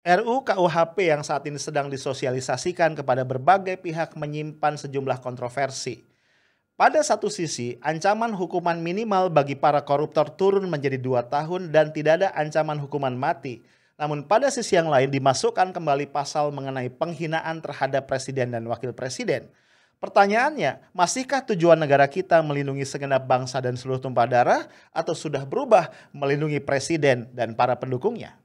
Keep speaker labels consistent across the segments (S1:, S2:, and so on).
S1: RUU KUHP yang saat ini sedang disosialisasikan kepada berbagai pihak menyimpan sejumlah kontroversi. Pada satu sisi, ancaman hukuman minimal bagi para koruptor turun menjadi 2 tahun dan tidak ada ancaman hukuman mati. Namun pada sisi yang lain dimasukkan kembali pasal mengenai penghinaan terhadap presiden dan wakil presiden. Pertanyaannya, masihkah tujuan negara kita melindungi segenap bangsa dan seluruh tumpah darah atau sudah berubah melindungi presiden dan para pendukungnya?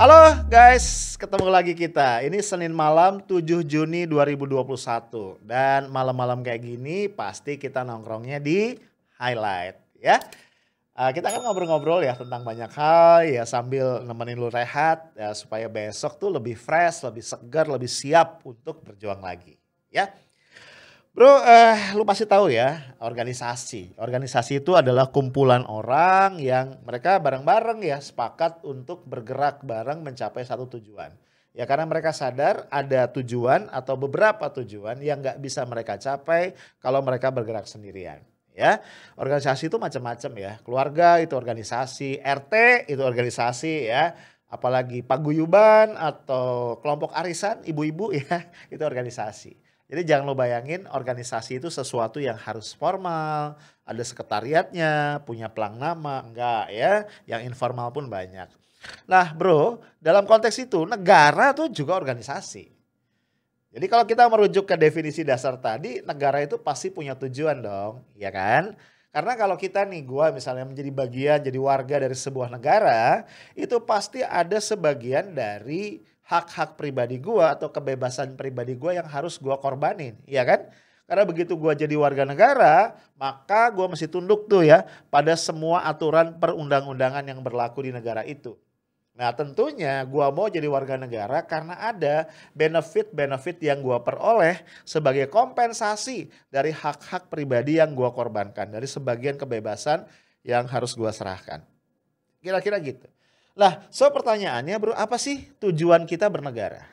S1: Halo guys, ketemu lagi kita. Ini Senin malam 7 Juni 2021 dan malam-malam kayak gini pasti kita nongkrongnya di Highlight ya. Kita akan ngobrol-ngobrol ya tentang banyak hal ya sambil nemenin lu rehat ya, supaya besok tuh lebih fresh, lebih segar, lebih siap untuk berjuang lagi ya. Bro, lu pasti tahu ya, organisasi. Organisasi itu adalah kumpulan orang yang mereka bareng-bareng ya, sepakat untuk bergerak bareng mencapai satu tujuan. Ya karena mereka sadar ada tujuan atau beberapa tujuan yang nggak bisa mereka capai kalau mereka bergerak sendirian. Ya, organisasi itu macam-macam ya. Keluarga itu organisasi, RT itu organisasi ya. Apalagi paguyuban atau kelompok arisan ibu-ibu ya, itu organisasi. Jadi jangan lo bayangin organisasi itu sesuatu yang harus formal, ada sekretariatnya, punya pelang nama, enggak ya, yang informal pun banyak. Nah bro, dalam konteks itu negara tuh juga organisasi. Jadi kalau kita merujuk ke definisi dasar tadi, negara itu pasti punya tujuan dong, ya kan? Karena kalau kita nih, gua misalnya menjadi bagian, jadi warga dari sebuah negara, itu pasti ada sebagian dari hak-hak pribadi gua atau kebebasan pribadi gua yang harus gua korbanin, ya kan? Karena begitu gua jadi warga negara, maka gua mesti tunduk tuh ya pada semua aturan perundang-undangan yang berlaku di negara itu. Nah tentunya gua mau jadi warga negara karena ada benefit-benefit yang gua peroleh sebagai kompensasi dari hak-hak pribadi yang gua korbankan, dari sebagian kebebasan yang harus gua serahkan. Kira-kira gitu. Lah, so pertanyaannya bro, apa sih tujuan kita bernegara?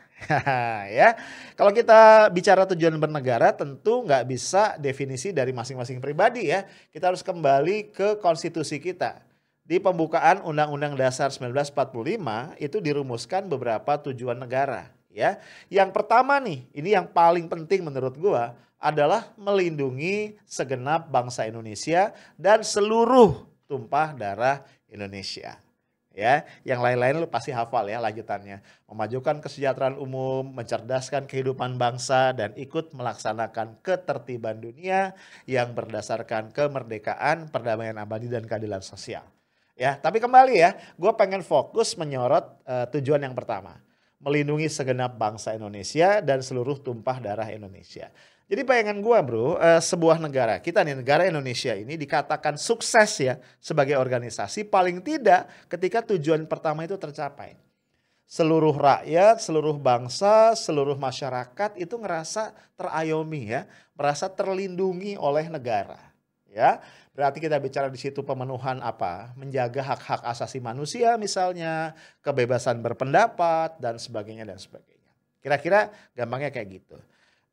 S1: Ya, kalau kita bicara tujuan bernegara tentu nggak bisa definisi dari masing-masing pribadi ya. Kita harus kembali ke konstitusi kita. Di pembukaan Undang-Undang Dasar 1945 itu dirumuskan beberapa tujuan negara ya. Yang pertama nih, ini yang paling penting menurut gua adalah melindungi segenap bangsa Indonesia dan seluruh tumpah darah Indonesia. Ya, yang lain-lain lu pasti hafal ya lanjutannya. Memajukan kesejahteraan umum, mencerdaskan kehidupan bangsa dan ikut melaksanakan ketertiban dunia yang berdasarkan kemerdekaan, perdamaian abadi dan keadilan sosial. Ya, tapi kembali ya, gue pengen fokus menyorot tujuan yang pertama, melindungi segenap bangsa Indonesia dan seluruh tumpah darah Indonesia. Jadi bayangan gue bro, sebuah negara, kita nih negara Indonesia ini dikatakan sukses ya sebagai organisasi paling tidak ketika tujuan pertama itu tercapai. Seluruh rakyat, seluruh bangsa, seluruh masyarakat itu ngerasa terayomi ya, merasa terlindungi oleh negara. Ya, berarti kita bicara di situ pemenuhan apa? Menjaga hak-hak asasi manusia misalnya, kebebasan berpendapat dan sebagainya dan sebagainya. Kira-kira gampangnya kayak gitu.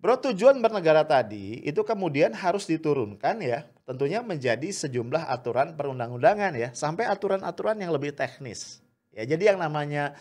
S1: Bro, tujuan bernegara tadi itu kemudian harus diturunkan ya, tentunya menjadi sejumlah aturan perundang-undangan ya, sampai aturan-aturan yang lebih teknis. Ya, jadi yang namanya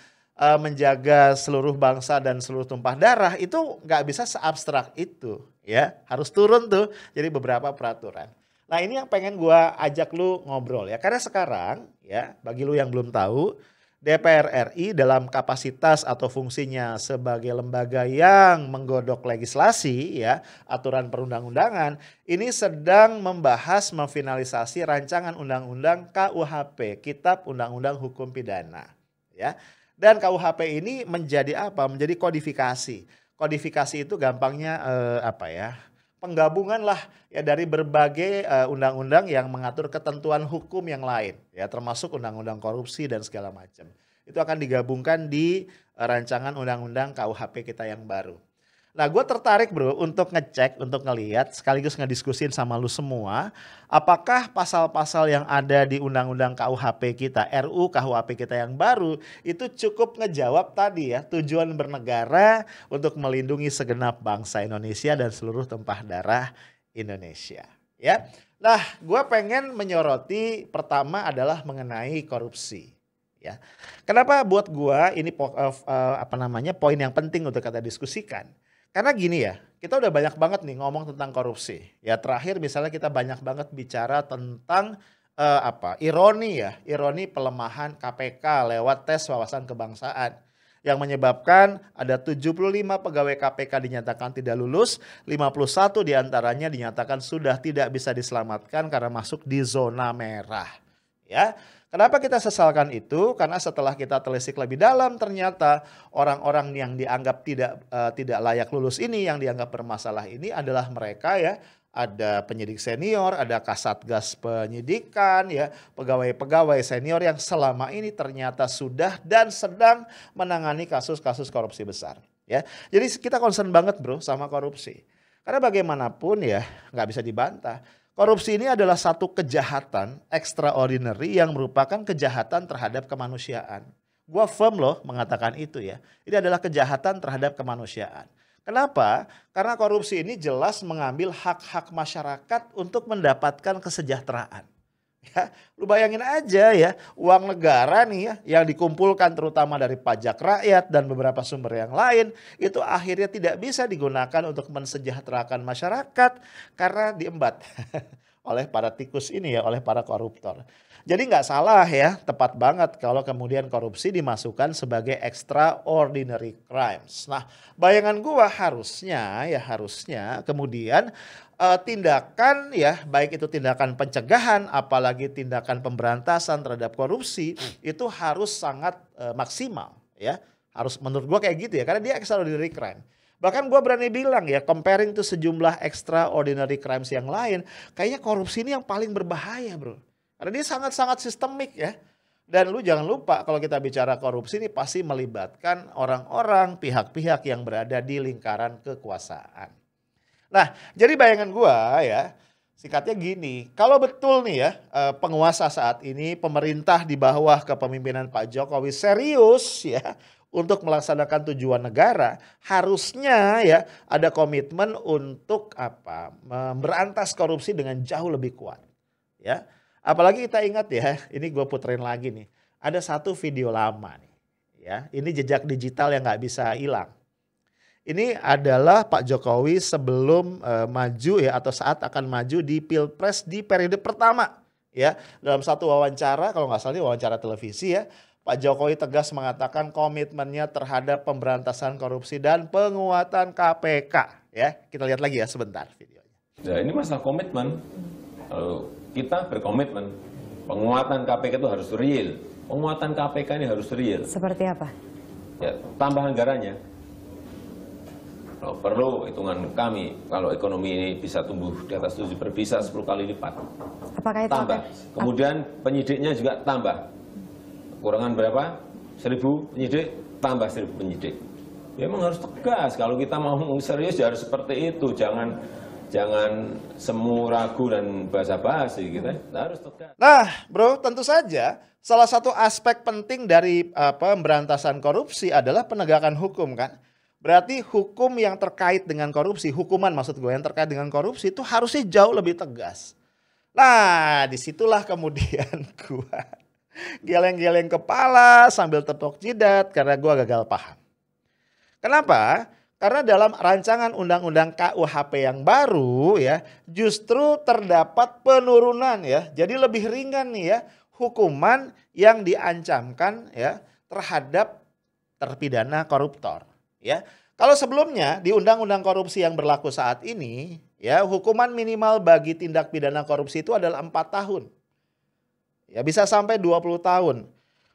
S1: menjaga seluruh bangsa dan seluruh tumpah darah itu nggak bisa seabstrak itu ya, harus turun tuh jadi beberapa peraturan. Nah ini yang pengen gua ajak lu ngobrol ya, karena sekarang ya bagi lu yang belum tahu, DPR RI dalam kapasitas atau fungsinya sebagai lembaga yang menggodok legislasi ya, aturan perundang-undangan, ini sedang membahas memfinalisasi rancangan undang-undang KUHP, Kitab Undang-Undang Hukum Pidana ya. Dan KUHP ini menjadi apa? Menjadi kodifikasi. Kodifikasi itu gampangnya apa ya? Penggabungan lah ya dari berbagai undang-undang yang mengatur ketentuan hukum yang lain ya, termasuk undang-undang korupsi dan segala macam. Itu akan digabungkan di rancangan undang-undang KUHP kita yang baru. Nah, gue tertarik bro untuk ngecek, untuk ngeliat, sekaligus ngediskusin sama lu semua, apakah pasal-pasal yang ada di Undang-Undang KUHP kita, RUU KUHP kita yang baru, itu cukup ngejawab tadi ya, tujuan bernegara untuk melindungi segenap bangsa Indonesia dan seluruh tumpah darah Indonesia. Ya, nah gue pengen menyoroti pertama adalah mengenai korupsi. Ya, kenapa buat gue ini poin yang penting untuk kita diskusikan? Karena gini ya, kita udah banyak banget nih ngomong tentang korupsi. Ya terakhir misalnya kita banyak banget bicara tentang ironi pelemahan KPK lewat tes wawasan kebangsaan yang menyebabkan ada 75 pegawai KPK dinyatakan tidak lulus, 51 diantaranya dinyatakan sudah tidak bisa diselamatkan karena masuk di zona merah. Ya. Kenapa kita sesalkan itu? Karena setelah kita telisik lebih dalam ternyata orang-orang yang dianggap tidak layak lulus ini, yang dianggap bermasalah ini adalah mereka ya, ada penyidik senior, ada kasatgas penyidikan ya, pegawai-pegawai senior yang selama ini ternyata sudah dan sedang menangani kasus-kasus korupsi besar ya. Jadi kita concern banget bro sama korupsi. Karena bagaimanapun ya nggak bisa dibantah. Korupsi ini adalah satu kejahatan extraordinary yang merupakan kejahatan terhadap kemanusiaan. Gua firm loh mengatakan itu ya. Ini adalah kejahatan terhadap kemanusiaan. Kenapa? Karena korupsi ini jelas mengambil hak-hak masyarakat untuk mendapatkan kesejahteraan. Ya, lu bayangin aja ya, uang negara nih ya yang dikumpulkan terutama dari pajak rakyat dan beberapa sumber yang lain itu akhirnya tidak bisa digunakan untuk mensejahterakan masyarakat karena diembat oleh para tikus ini ya, oleh para koruptor. Jadi nggak salah ya, tepat banget kalau kemudian korupsi dimasukkan sebagai extraordinary crimes. Nah, bayangan gua harusnya kemudian tindakan ya, baik itu tindakan pencegahan apalagi tindakan pemberantasan terhadap korupsi itu harus sangat maksimal ya. Harus menurut gua kayak gitu ya, karena dia extraordinary crime. Bahkan gue berani bilang ya, comparing to sejumlah extraordinary crimes yang lain, kayaknya korupsi ini yang paling berbahaya bro. Karena dia sangat-sangat sistemik ya. Dan lu jangan lupa kalau kita bicara korupsi ini pasti melibatkan orang-orang, pihak-pihak yang berada di lingkaran kekuasaan. Nah jadi bayangan gue ya, singkatnya gini, kalau betul nih ya penguasa saat ini, pemerintah di bawah kepemimpinan Pak Jokowi serius ya untuk melaksanakan tujuan negara, harusnya ya ada komitmen untuk memberantas korupsi dengan jauh lebih kuat. Ya, apalagi kita ingat ya, ini gue puterin lagi nih, ada satu video lama nih, ya, ini jejak digital yang nggak bisa hilang. Ini adalah Pak Jokowi sebelum maju ya atau saat akan maju di Pilpres di periode pertama, ya, dalam satu wawancara, kalau nggak salah ini wawancara televisi ya. Pak Jokowi tegas mengatakan komitmennya terhadap pemberantasan korupsi dan penguatan KPK. Ya, kita lihat lagi ya sebentar videonya.
S2: Ya, ini masalah komitmen. Kalau kita berkomitmen, penguatan KPK itu harus real. Penguatan KPK ini harus real.
S3: Seperti apa?
S2: Ya, tambah anggarannya. Kalau perlu hitungan kami, kalau ekonomi ini bisa tumbuh di atas 7 bisa 10 kali lipat.
S3: Apakah itu
S2: tambah. Kemudian penyidiknya juga tambah. Kurangan berapa? 1000 penyidik, tambah 1000 penyidik. Ya, memang harus tegas. Kalau kita mau serius ya harus seperti itu. Jangan semu ragu dan basa-basi gitu. Harus tegas.
S1: Nah, bro, tentu saja salah satu aspek penting dari pemberantasan korupsi adalah penegakan hukum kan. Berarti hukum yang terkait dengan korupsi, hukuman maksud gue yang terkait dengan korupsi itu harusnya jauh lebih tegas. Nah, disitulah kemudian gue geleng-geleng kepala sambil tepuk jidat karena gue gagal paham. Kenapa? Karena dalam rancangan undang-undang KUHP yang baru ya justru terdapat penurunan ya. Jadi lebih ringan nih ya hukuman yang diancamkan ya terhadap terpidana koruptor ya. Kalau sebelumnya di undang-undang korupsi yang berlaku saat ini ya hukuman minimal bagi tindak pidana korupsi itu adalah 4 tahun. Ya bisa sampai 20 tahun.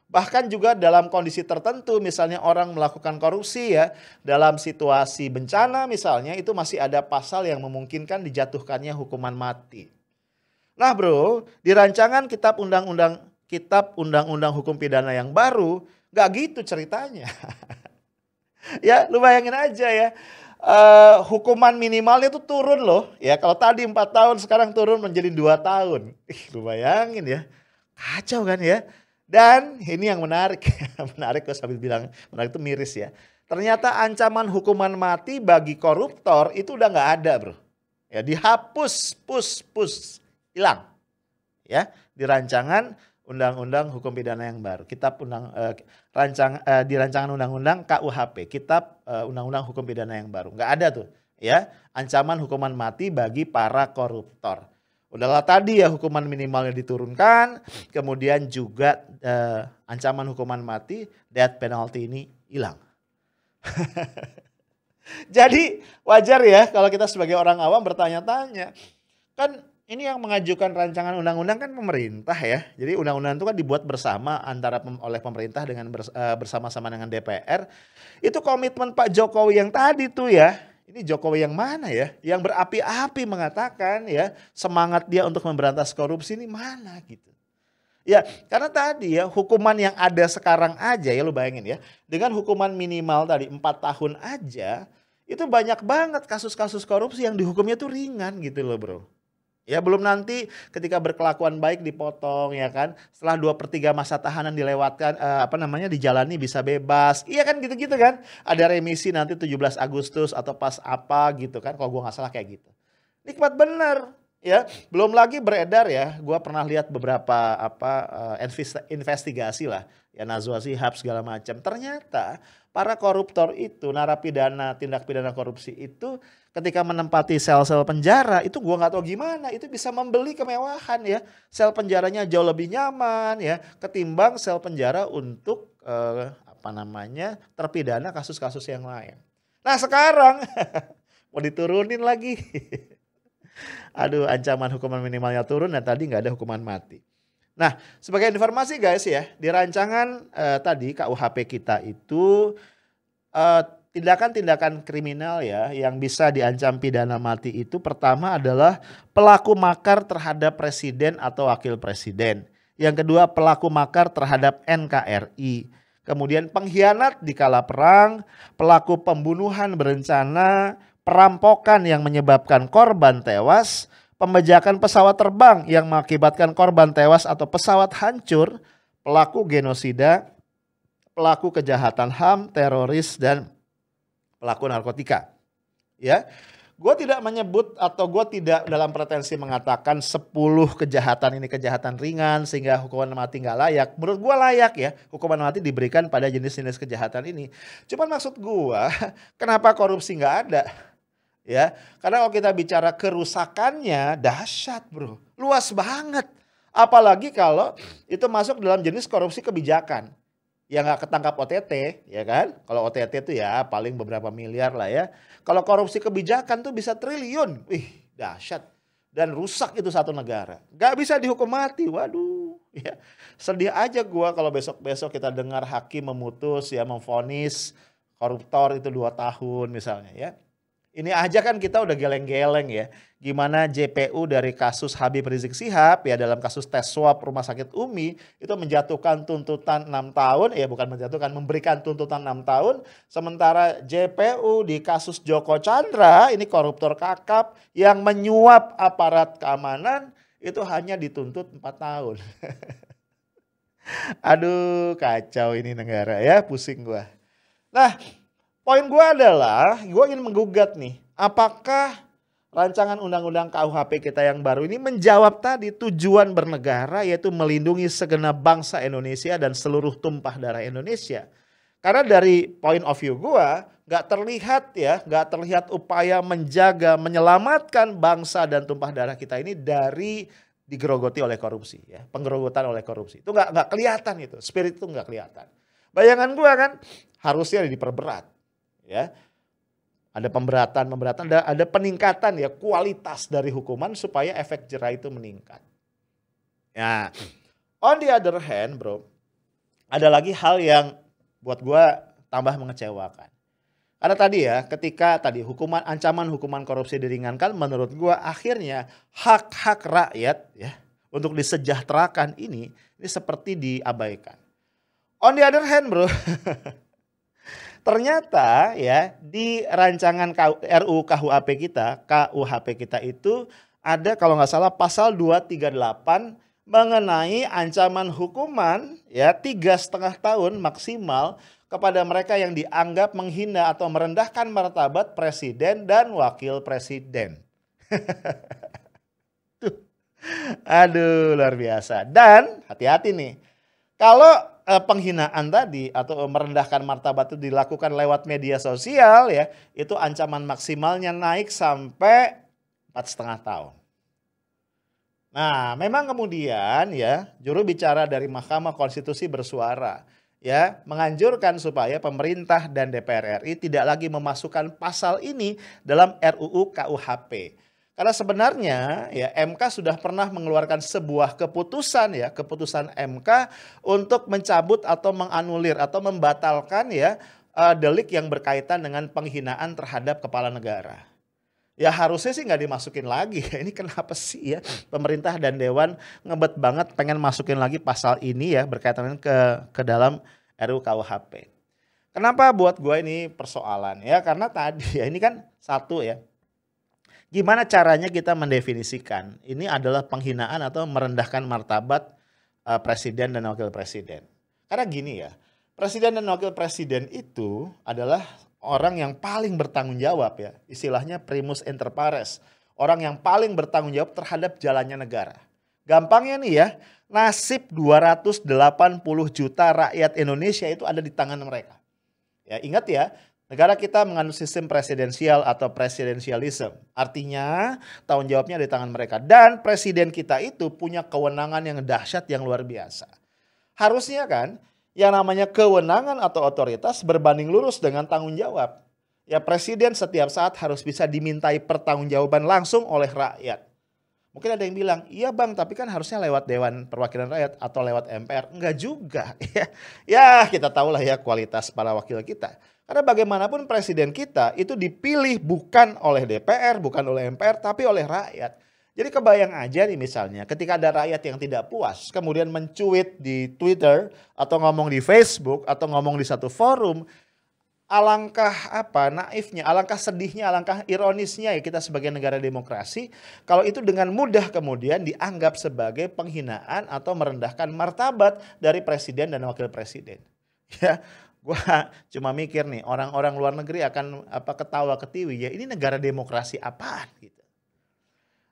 S1: Bahkan juga dalam kondisi tertentu misalnya orang melakukan korupsi ya dalam situasi bencana misalnya itu masih ada pasal yang memungkinkan dijatuhkannya hukuman mati. Nah bro, di rancangan kitab undang-undang hukum pidana yang baru gak gitu ceritanya. Ya lu bayangin aja ya. hukuman minimalnya itu turun loh. Ya kalau tadi 4 tahun sekarang turun menjadi 2 tahun. Lu bayangin ya. Kacau kan ya. Dan ini yang menarik. Menarik kok sambil bilang menarik itu miris ya. Ternyata ancaman hukuman mati bagi koruptor itu udah nggak ada bro. Ya dihapus, hilang. Ya di rancangan Undang-Undang Hukum Pidana yang baru, Kitab di rancangan Undang-Undang KUHP, Kitab Undang-Undang Hukum Pidana yang baru, nggak ada tuh, ya ancaman hukuman mati bagi para koruptor. Udahlah tadi ya hukuman minimalnya diturunkan, kemudian juga ancaman hukuman mati, death penalty ini hilang. Jadi wajar ya kalau kita sebagai orang awam bertanya-tanya, kan ini yang mengajukan rancangan undang-undang kan pemerintah ya. Jadi undang-undang itu kan dibuat bersama oleh pemerintah dengan bersama-sama dengan DPR. Itu komitmen Pak Jokowi yang tadi tuh ya. Ini Jokowi yang mana ya? Yang berapi-api mengatakan ya semangat dia untuk memberantas korupsi ini mana gitu. Ya karena tadi ya hukuman yang ada sekarang aja ya lu bayangin ya. Dengan hukuman minimal tadi 4 tahun aja itu banyak banget kasus-kasus korupsi yang dihukumnya tuh ringan gitu loh bro. Ya belum nanti ketika berkelakuan baik dipotong ya kan. Setelah 2/3 masa tahanan dilewatkan dijalani bisa bebas. Iya kan gitu-gitu kan. Ada remisi nanti 17 Agustus atau pas apa gitu kan. Kalau gua nggak salah kayak gitu. Nikmat bener ya. Belum lagi beredar ya. Gua pernah lihat beberapa investigasi lah. Ya Najwa Shihab segala macam. Ternyata para koruptor itu narapidana tindak pidana korupsi itu ketika menempati sel-sel penjara itu gua nggak tahu gimana itu bisa membeli kemewahan ya. Sel penjaranya jauh lebih nyaman ya ketimbang sel penjara untuk terpidana kasus-kasus yang lain. Nah sekarang mau diturunin lagi. Aduh ancaman hukuman minimalnya turun dan tadi nggak ada hukuman mati. Nah sebagai informasi guys ya di rancangan tadi KUHP kita itu tindakan-tindakan kriminal ya yang bisa diancam pidana mati itu pertama adalah pelaku makar terhadap presiden atau wakil presiden. Yang kedua pelaku makar terhadap NKRI. Kemudian pengkhianat di kala perang, pelaku pembunuhan berencana, perampokan yang menyebabkan korban tewas, pembajakan pesawat terbang yang mengakibatkan korban tewas atau pesawat hancur, pelaku genosida, pelaku kejahatan HAM, teroris dan pelaku narkotika. Ya, gue tidak menyebut atau gue tidak dalam pretensi mengatakan 10 kejahatan ini kejahatan ringan sehingga hukuman mati nggak layak. Menurut gue layak ya hukuman mati diberikan pada jenis-jenis kejahatan ini. Cuman maksud gue kenapa korupsi nggak ada? Ya, karena kalau kita bicara kerusakannya dahsyat bro, luas banget. Apalagi kalau itu masuk dalam jenis korupsi kebijakan. Ya nggak ketangkap OTT ya kan. Kalau OTT itu ya paling beberapa miliar lah ya. Kalau korupsi kebijakan tuh bisa triliun. Wih dahsyat. Dan rusak itu satu negara. Gak bisa dihukum mati. Waduh ya. Sedih aja gua kalau besok-besok kita dengar hakim memutus ya memvonis koruptor itu 2 tahun misalnya ya. Ini aja kan kita udah geleng-geleng ya. Gimana JPU dari kasus Habib Rizik Shihab ya dalam kasus tes swab Rumah Sakit Umi itu menjatuhkan tuntutan 6 tahun. Ya bukan menjatuhkan, memberikan tuntutan 6 tahun. Sementara JPU di kasus Joko Chandra ini koruptor kakap yang menyuap aparat keamanan itu hanya dituntut 4 tahun. Aduh kacau ini negara ya, pusing gua. Nah poin gue adalah, gue ingin menggugat nih, apakah rancangan undang-undang KUHP kita yang baru ini menjawab tadi tujuan bernegara yaitu melindungi segenap bangsa Indonesia dan seluruh tumpah darah Indonesia. Karena dari point of view gue, gak terlihat upaya menjaga, menyelamatkan bangsa dan tumpah darah kita ini dari digerogoti oleh korupsi, ya, penggerogotan oleh korupsi. Itu gak kelihatan itu, spirit itu gak kelihatan. Bayangan gue kan harusnya diperberat. Ya, ada pemberatan, ada peningkatan ya kualitas dari hukuman supaya efek jera itu meningkat. Ya, on the other hand, bro, ada lagi hal yang buat gue tambah mengecewakan. Karena tadi ya, ketika tadi ancaman hukuman korupsi diringankan, menurut gue akhirnya hak-hak rakyat ya untuk disejahterakan ini seperti diabaikan. On the other hand, bro. Ternyata ya di rancangan RUU KUHP kita itu ada kalau nggak salah pasal 238 mengenai ancaman hukuman ya 3,5 tahun maksimal kepada mereka yang dianggap menghina atau merendahkan martabat presiden dan wakil presiden. Aduh, luar biasa. Dan hati-hati nih, kalau penghinaan tadi atau merendahkan martabat itu dilakukan lewat media sosial ya, itu ancaman maksimalnya naik sampai 4,5 tahun. Nah, memang kemudian ya juru bicara dari Mahkamah Konstitusi bersuara ya menganjurkan supaya pemerintah dan DPR RI tidak lagi memasukkan pasal ini dalam RUU KUHP. Karena sebenarnya ya MK sudah pernah mengeluarkan sebuah keputusan ya, keputusan MK untuk mencabut atau menganulir atau membatalkan ya delik yang berkaitan dengan penghinaan terhadap kepala negara. Ya harusnya sih nggak dimasukin lagi. Ini kenapa sih ya pemerintah dan Dewan ngebet banget pengen masukin lagi pasal ini ya berkaitan ke dalam RUU KUHP. Kenapa buat gue ini persoalan ya? Karena tadi ya ini kan satu ya. Gimana caranya kita mendefinisikan ini adalah penghinaan atau merendahkan martabat presiden dan wakil presiden. Karena gini ya, presiden dan wakil presiden itu adalah orang yang paling bertanggung jawab ya. Istilahnya primus inter pares. Orang yang paling bertanggung jawab terhadap jalannya negara. Gampangnya nih ya, nasib 280 juta rakyat Indonesia itu ada di tangan mereka. Ya, ingat ya. Negara kita mengandung sistem presidensial atau presidensialisme. Artinya tanggung jawabnya di tangan mereka. Dan presiden kita itu punya kewenangan yang dahsyat yang luar biasa. Harusnya kan yang namanya kewenangan atau otoritas berbanding lurus dengan tanggung jawab. Ya presiden setiap saat harus bisa dimintai pertanggungjawaban langsung oleh rakyat. Mungkin ada yang bilang, iya bang tapi kan harusnya lewat Dewan Perwakilan Rakyat atau lewat MPR. Enggak juga. Ya kita tahulah ya kualitas para wakil kita. Karena bagaimanapun presiden kita itu dipilih bukan oleh DPR, bukan oleh MPR, tapi oleh rakyat. Jadi kebayang aja nih misalnya ketika ada rakyat yang tidak puas, kemudian mencuit di Twitter atau ngomong di Facebook atau ngomong di satu forum, alangkah naifnya, alangkah sedihnya, alangkah ironisnya ya kita sebagai negara demokrasi, kalau itu dengan mudah kemudian dianggap sebagai penghinaan atau merendahkan martabat dari presiden dan wakil presiden. Ya. Gua cuma mikir nih orang-orang luar negeri akan ketawa ketiwi ya ini negara demokrasi apaan gitu.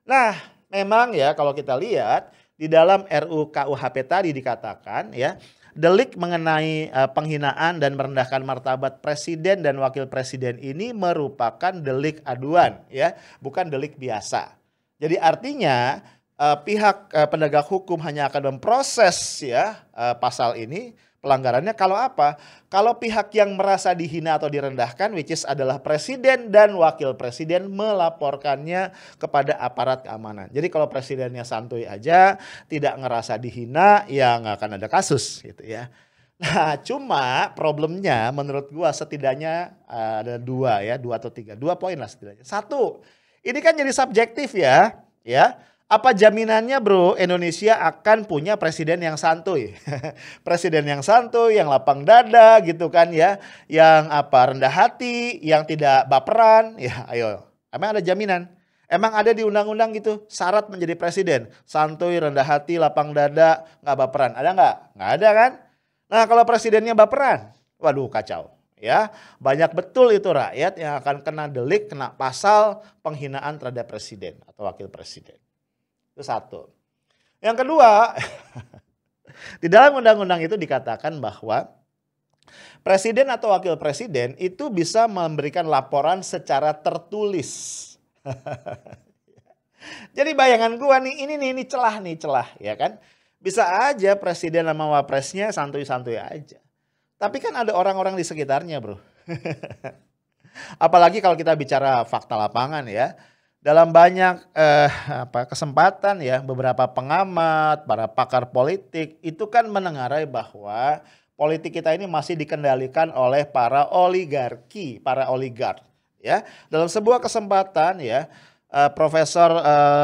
S1: Nah memang ya kalau kita lihat di dalam RUU KUHP tadi dikatakan ya delik mengenai penghinaan dan merendahkan martabat presiden dan wakil presiden ini merupakan delik aduan ya bukan delik biasa. Jadi artinya pihak penegak hukum hanya akan memproses ya pasal ini. Pelanggarannya kalau apa? Kalau pihak yang merasa dihina atau direndahkan which is adalah presiden dan wakil presiden melaporkannya kepada aparat keamanan. Jadi kalau presidennya santuy aja, tidak ngerasa dihina, ya nggak akan ada kasus gitu ya. Nah cuma problemnya menurut gua setidaknya ada dua atau tiga. 2 poin lah setidaknya. Satu, ini kan jadi subjektif ya. Apa jaminannya bro Indonesia akan punya presiden yang santuy? Presiden yang santuy, yang lapang dada gitu kan ya. Yang rendah hati, yang tidak baperan. Ya ayo, emang ada jaminan? Emang ada di undang-undang gitu syarat menjadi presiden? Santuy, rendah hati, lapang dada, gak baperan. Ada gak? Gak ada kan? Nah kalau presidennya baperan, waduh kacau. Ya, banyak betul itu rakyat yang akan kena delik, kena pasal penghinaan terhadap presiden atau wakil presiden. Itu satu. Yang kedua, di dalam undang-undang itu dikatakan bahwa presiden atau wakil presiden itu bisa memberikan laporan secara tertulis. Jadi bayangan gua nih, ini celah ya kan. Bisa aja presiden sama wapresnya santuy-santuy aja. Tapi kan ada orang-orang di sekitarnya bro. Apalagi kalau kita bicara fakta lapangan ya. Dalam banyak kesempatan ya beberapa pengamat, para pakar politik itu kan menengarai bahwa politik kita ini masih dikendalikan oleh para oligarki, para oligark ya. Dalam sebuah kesempatan ya Profesor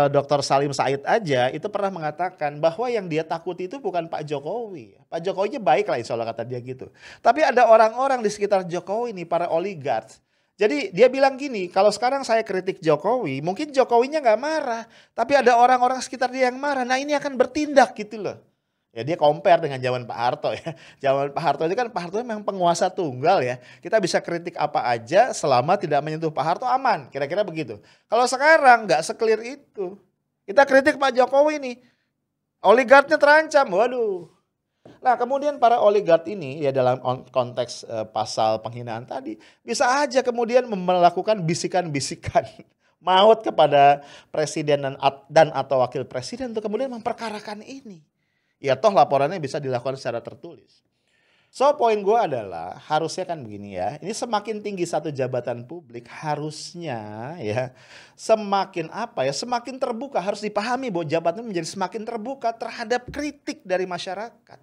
S1: Dr. Salim Said aja itu pernah mengatakan bahwa yang dia takuti itu bukan Pak Jokowi. Pak Jokowinya baik lah insya Allah kata dia gitu. Tapi ada orang-orang di sekitar Jokowi nih, para oligark. Jadi dia bilang gini, kalau sekarang saya kritik Jokowi, mungkin Jokowinya nggak marah. Tapi ada orang-orang sekitar dia yang marah. Nah ini akan bertindak gitu loh. Ya dia compare dengan zaman Pak Harto ya. Zaman Pak Harto itu kan Pak Harto memang penguasa tunggal ya. Kita bisa kritik apa aja selama tidak menyentuh Pak Harto aman. Kira-kira begitu. Kalau sekarang nggak se-clear itu. Kita kritik Pak Jokowi nih. Oligarknya terancam. Waduh. Nah kemudian para oligark ini ya dalam konteks pasal penghinaan tadi. Bisa aja kemudian melakukan bisikan-bisikan maut kepada presiden dan atau wakil presiden untuk kemudian memperkarakan ini. Ya toh laporannya bisa dilakukan secara tertulis. So poin gue adalah harusnya kan begini ya. Ini semakin tinggi satu jabatan publik harusnya ya semakin apa ya semakin terbuka. Harus dipahami bahwa jabatan menjadi semakin terbuka terhadap kritik dari masyarakat.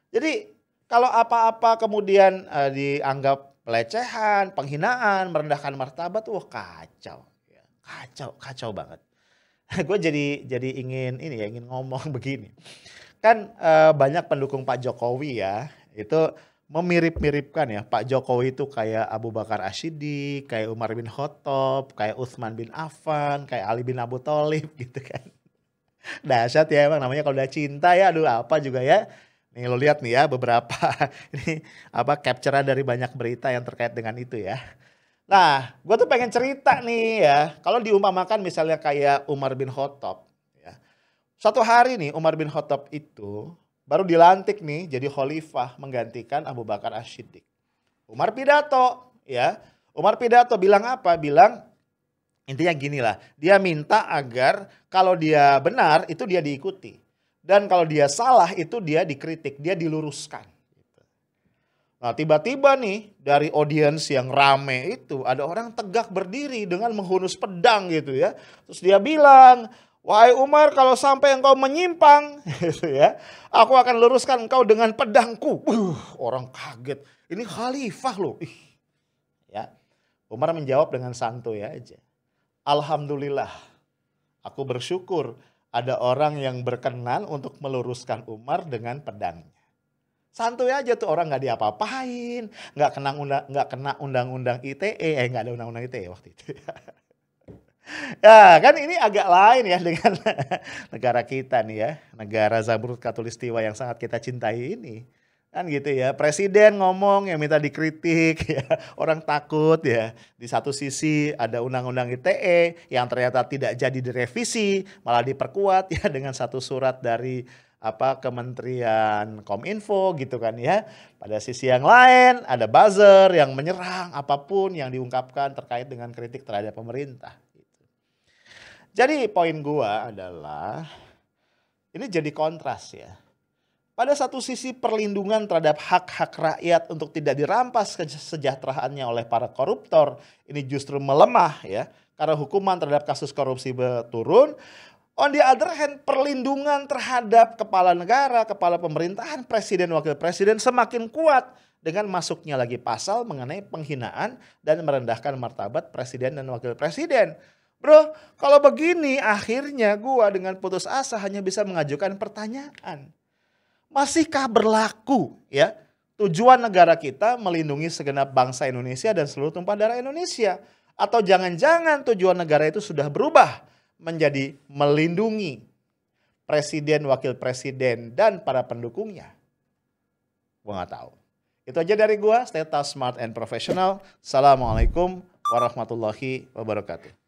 S1: Jadi kalau apa-apa kemudian dianggap pelecehan, penghinaan, merendahkan martabat, wah kacau, ya, kacau banget. Gue jadi ingin ngomong begini. Kan banyak pendukung Pak Jokowi ya, itu memirip-miripkan ya. Pak Jokowi itu kayak Abu Bakar Asyiddiq, kayak Umar bin Khattab, kayak Utsman bin Affan, kayak Ali bin Abu Thalib gitu kan. Dahsyat ya emang namanya kalau udah cinta ya, aduh apa juga ya. Nih lo lihat nih ya beberapa ini capture dari banyak berita yang terkait dengan itu ya. Nah, gue tuh pengen cerita nih ya. Kalau diumpamakan misalnya kayak Umar bin Khattab. Ya. Suatu hari nih Umar bin Khattab itu baru dilantik nih jadi khalifah menggantikan Abu Bakar Asyiddiq. Umar pidato ya. Umar pidato bilang apa? Bilang intinya gini lah. Dia minta agar kalau dia benar itu dia diikuti. Dan kalau dia salah itu dia dikritik, dia diluruskan. Nah tiba-tiba nih dari audiens yang rame itu ada orang tegak berdiri dengan menghunus pedang gitu ya. Terus dia bilang, wahai Umar kalau sampai engkau menyimpang gitu ya, aku akan luruskan engkau dengan pedangku. Orang kaget, ini khalifah loh. Ya, Umar menjawab dengan santuy aja. Alhamdulillah, aku bersyukur ada orang yang berkenan untuk meluruskan Umar dengan pedangnya. Santuy aja tuh orang nggak diapa-apain, nggak kena undang-undang ITE, nggak ada undang-undang ITE waktu itu. Ya kan ini agak lain ya dengan negara kita nih ya, negara Zabur Khatulistiwa yang sangat kita cintai ini. Kan gitu ya, presiden ngomong yang minta dikritik ya, orang takut ya. Di satu sisi ada undang-undang ITE yang ternyata tidak jadi direvisi, malah diperkuat ya dengan satu surat dari Kementerian Kominfo gitu kan ya. Pada sisi yang lain ada buzzer yang menyerang apapun yang diungkapkan terkait dengan kritik terhadap pemerintah. Gitu. Jadi poin gua adalah ini jadi kontras ya. Pada satu sisi perlindungan terhadap hak-hak rakyat untuk tidak dirampas kesejahteraannya oleh para koruptor ini justru melemah ya. Karena hukuman terhadap kasus korupsi turun. On the other hand, perlindungan terhadap kepala negara, kepala pemerintahan, presiden, wakil presiden semakin kuat dengan masuknya lagi pasal mengenai penghinaan dan merendahkan martabat presiden dan wakil presiden. Bro, kalau begini akhirnya gua dengan putus asa hanya bisa mengajukan pertanyaan. Masihkah berlaku ya tujuan negara kita melindungi segenap bangsa Indonesia dan seluruh tumpah darah Indonesia? Atau jangan-jangan tujuan negara itu sudah berubah menjadi melindungi presiden, wakil presiden, dan para pendukungnya? Gua nggak tahu. Itu aja dari gua. Stay tough, smart, and professional. Assalamualaikum warahmatullahi wabarakatuh.